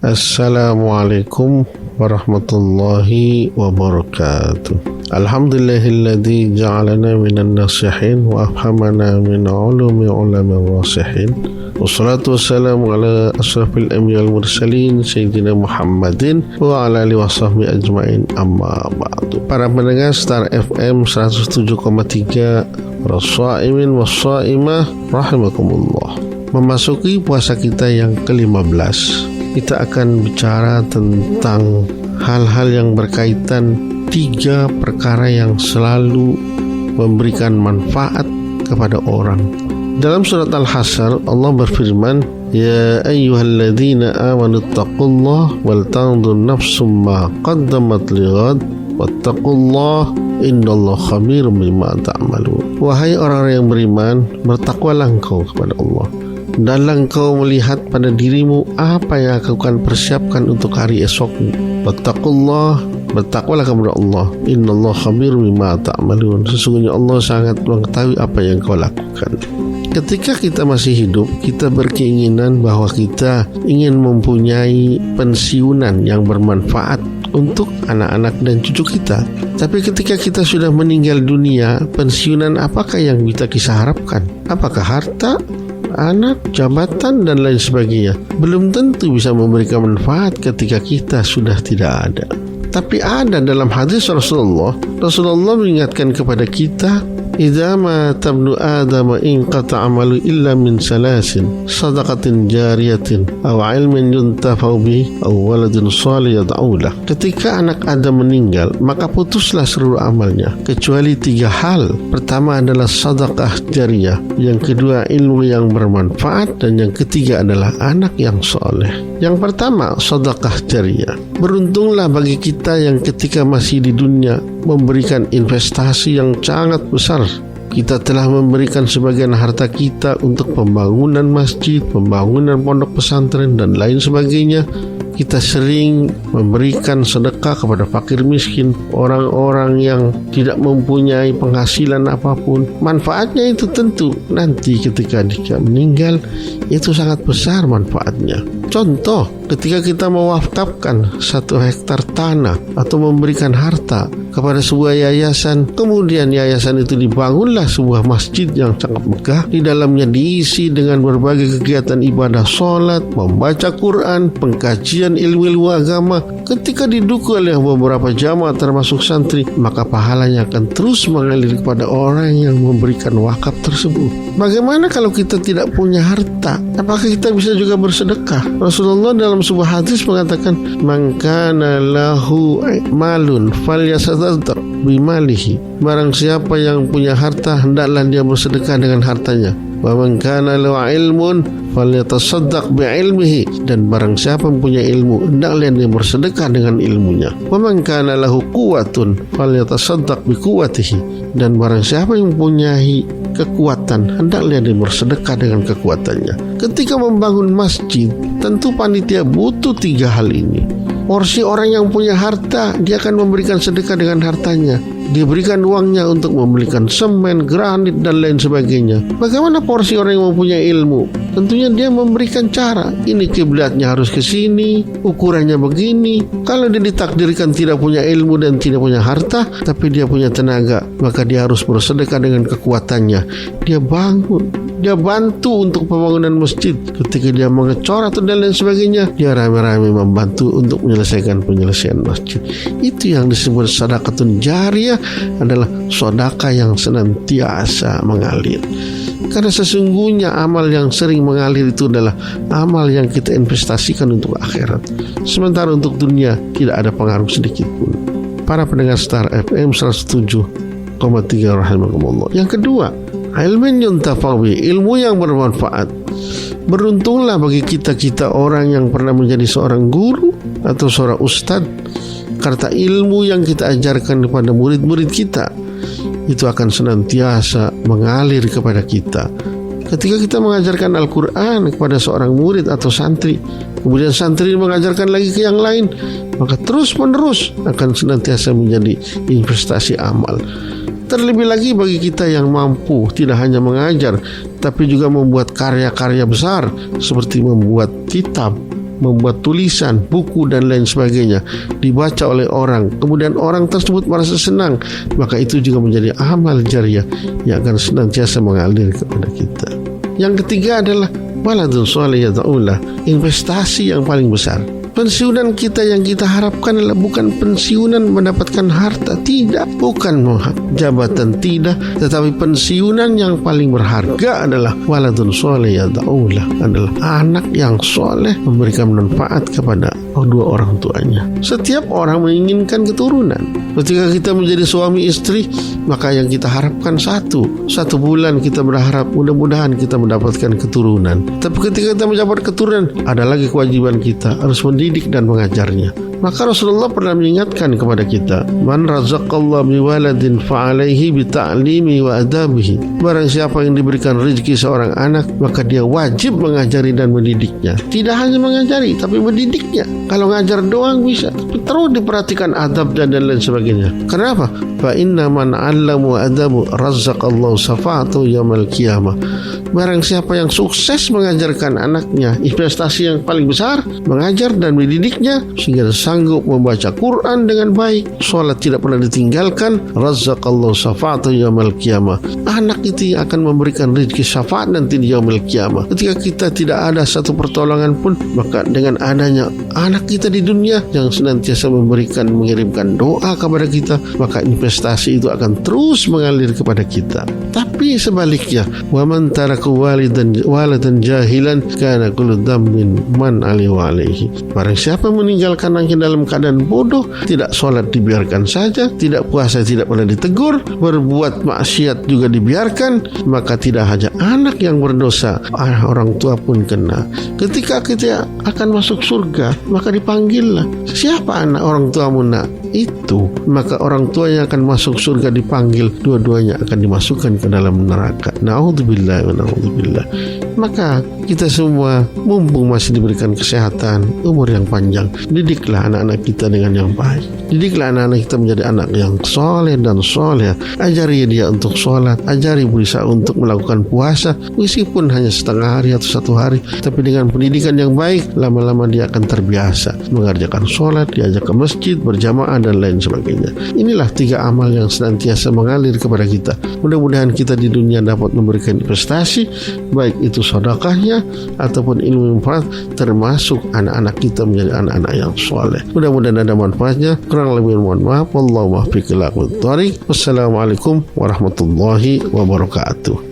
Assalamualaikum warahmatullahi wabarakatuh. Alhamdulillahilladzi ja'alana minan nasihin wa afhamana min ulumi ulamir rasihin. Wassalatu wassalamu ala asrafil anbiya wal mursalin sayyidina Muhammadin wa ala alihi washabbihi ajmain, amma ba'du. Para pendengar Star FM 107,3 Rasa'imin wassa'imah rahimakumullah. Memasuki puasa kita yang ke-15, kita akan bicara tentang hal-hal yang berkaitan 3 perkara yang selalu memberikan manfaat kepada orang. Dalam surat Al-Hasyr Allah berfirman, Ya ayyuhalladzina amanu taqullaha wal tanzur nafsum ma qaddamat lighad wattaqullaha innallaha khabirum bima ta'malun. Wahai orang yang beriman, bertakwalah engkau kepada Allah, hendaklah engkau melihat pada dirimu apa yang akan persiapkan untuk hari esokmu. Wattaqullah, bertakwalah kepada Allah. Innallaha khabirum bima ta'malun. Sesungguhnya Allah sangat mengetahui apa yang kau lakukan. Ketika kita masih hidup, kita berkeinginan bahwa kita ingin mempunyai pensiunan yang bermanfaat untuk anak-anak dan cucu kita. Tapi ketika kita sudah meninggal dunia, pensiunan apakah yang kita harapkan? Apakah harta, anak, jabatan, dan lain sebagainya? Belum tentu bisa memberikan manfaat ketika kita sudah tidak ada. Tapi ada dalam hadis Rasulullah mengingatkan kepada kita, idza mata ibnu adam in qata amalu illa min salasin sadaqatin jariyatin aw ilmin yuntafa'u bihi aw waladin shalih yad'u lah. Ketika anak Adam meninggal, maka putuslah seluruh amalnya kecuali 3 hal. Pertama adalah sedekah jariyah, yang kedua ilmu yang bermanfaat, dan yang ketiga adalah anak yang soleh. Yang pertama, sedekah jariyah. Beruntunglah bagi kita yang ketika masih di dunia memberikan investasi yang sangat besar. Kita telah memberikan sebagian harta kita untuk pembangunan masjid, pembangunan pondok pesantren, dan lain sebagainya. Kita sering memberikan sedekah kepada fakir miskin, orang-orang yang tidak mempunyai penghasilan apapun. Manfaatnya itu tentu nanti ketika dia meninggal itu sangat besar manfaatnya. Contoh, ketika kita mewakafkan 1 hektar tanah atau memberikan harta kepada sebuah yayasan, kemudian yayasan itu dibangunlah sebuah masjid yang sangat megah. Di dalamnya diisi dengan berbagai kegiatan ibadah, sholat, membaca Quran, pengkajian ilmu-ilmu agama. Ketika didukung oleh beberapa jamaah termasuk santri, maka pahalanya akan terus mengalir kepada orang yang memberikan wakaf tersebut. Bagaimana kalau kita tidak punya harta? Apakah kita bisa juga bersedekah? Rasulullah dalam sebuah hadis mengatakan, man kana lahu malun falyasadaq bimalihi. Barang siapa yang punya harta, hendaklah dia bersedekah dengan hartanya. Wa man kana lahu ilmun falyatasaddaq bi'ilmihi. Dan barang siapa yang punya ilmu, hendaklah dia bersedekah dengan ilmunya. Wa man kana lahu quwwatun falyatasaddaq biquwwatihi. Dan barang siapa yang mempunyai kekuatan, hendaklah dia bersedekah dengan kekuatannya. Ketika membangun masjid, tentu panitia butuh 3 hal ini. Porsi orang yang punya harta, dia akan memberikan sedekah dengan hartanya. Dia berikan uangnya untuk membelikan semen, granit, dan lain sebagainya. Bagaimana porsi orang yang mempunyai ilmu? Tentunya dia memberikan cara. Ini kiblatnya harus ke sini, ukurannya begini. Kalau dia ditakdirkan tidak punya ilmu dan tidak punya harta, tapi dia punya tenaga, maka dia harus bersedekah dengan kekuatannya. Dia bangun, dia bantu untuk pembangunan masjid. Ketika dia mengecor atau dan lain sebagainya, dia rame-rame membantu untuk menyelesaikan penyelesaian masjid. Itu yang disebut sedekatun jariyah, adalah sedekah yang senantiasa mengalir. Karena sesungguhnya amal yang sering mengalir itu adalah amal yang kita investasikan untuk akhirat. Sementara untuk dunia tidak ada pengaruh sedikit pun. Para pendengar Star FM 107,3 rahimakumullah. Yang kedua, ilmin yuntafawi, ilmu yang bermanfaat. Beruntunglah bagi kita orang yang pernah menjadi seorang guru atau seorang ustadz, karena ilmu yang kita ajarkan kepada murid-murid kita itu akan senantiasa mengalir kepada kita. Ketika kita mengajarkan Al-Quran kepada seorang murid atau santri, kemudian santri mengajarkan lagi ke yang lain, maka terus menerus akan senantiasa menjadi investasi amal. Terlebih lagi bagi kita yang mampu tidak hanya mengajar, tapi juga membuat karya-karya besar seperti membuat kitab, membuat tulisan, buku dan lain sebagainya, dibaca oleh orang, kemudian orang tersebut merasa senang, maka itu juga menjadi amal jariah yang akan senantiasa mengalir kepada kita. Yang ketiga adalah waladun shalih yad'ulah, investasi yang paling besar. Pensiunan kita yang kita harapkan adalah bukan pensiunan mendapatkan harta, tidak, bukan jabatan, tidak, tetapi pensiunan yang paling berharga adalah waladun shalih yad'ulah, adalah anak yang soleh memberikan manfaat kepada kedua orang tuanya. Setiap orang menginginkan keturunan. Ketika kita menjadi suami istri, maka yang kita harapkan satu bulan kita berharap mudah-mudahan kita mendapatkan keturunan. Tapi ketika kita mendapat keturunan, ada lagi kewajiban kita harus mendidik dan mengajarnya. Maka Rasulullah pernah mengingatkan kepada kita, man razaqallahu biwaladin fa'alaihi bita'limi wa adabihi. Barang siapa yang diberikan rezeki seorang anak, maka dia wajib mengajari dan mendidiknya. Tidak hanya mengajari, tapi mendidiknya. Kalau ngajar doang bisa, tapi terus diperhatikan adab dan lain sebagainya. Kenapa? Fa inna man 'allamu adabu razaqallahu safa'atu yaumil qiyamah. Barang siapa yang sukses mengajarkan anaknya, investasi yang paling besar, mengajar dan mendidiknya sehingga sanggup membaca Quran dengan baik, sholat tidak pernah ditinggalkan, razaqallahu syafa'ata yaumil qiyamah. Anak itu akan memberikan rezeki syafaat nanti di yaumil qiyamah. Ketika kita tidak ada satu pertolongan pun, maka dengan adanya anak kita di dunia yang senantiasa mengirimkan doa kepada kita, maka investasi itu akan terus mengalir kepada kita. Tapi sebaliknya, wa man taraka waladan jahilan kana kullu dhanbin man alaihi. Barang siapa meninggalkan anaknya dalam keadaan bodoh, tidak sholat dibiarkan saja, tidak puasa tidak pernah ditegur, berbuat maksiat juga dibiarkan, maka tidak hanya anak yang berdosa, orang tua pun kena. Ketika kita akan masuk surga, maka dipanggillah, siapa anak orang tuamu nak? Itu, maka orang tuanya akan masuk surga dipanggil, dua-duanya akan dimasukkan ke dalam neraka. Na'udzubillah wa na'udzubillah. Maka kita semua mumpung masih diberikan kesehatan, umur yang panjang, didiklah anak-anak kita dengan yang baik. Didiklah anak-anak kita menjadi anak yang soleh dan soleh. Ajari dia untuk sholat, ajari berusaha untuk melakukan puasa, meskipun hanya setengah hari atau satu hari, tapi dengan pendidikan yang baik, lama-lama dia akan terbiasa mengerjakan sholat, diajak ke masjid, berjamaah dan lain sebagainya. Inilah 3 amal yang senantiasa mengalir kepada kita. Mudah-mudahan kita di dunia dapat memberikan investasi, baik itu sedekahnya ataupun ilmu manfaat, termasuk anak-anak kita menjadi anak-anak yang soleh. Mudah-mudahan ada manfaatnya. Kurang lebih mohon maaf. Wallahu muwaffiq ila aqwamit thoriq. Wassalamualaikum warahmatullahi wabarakatuh.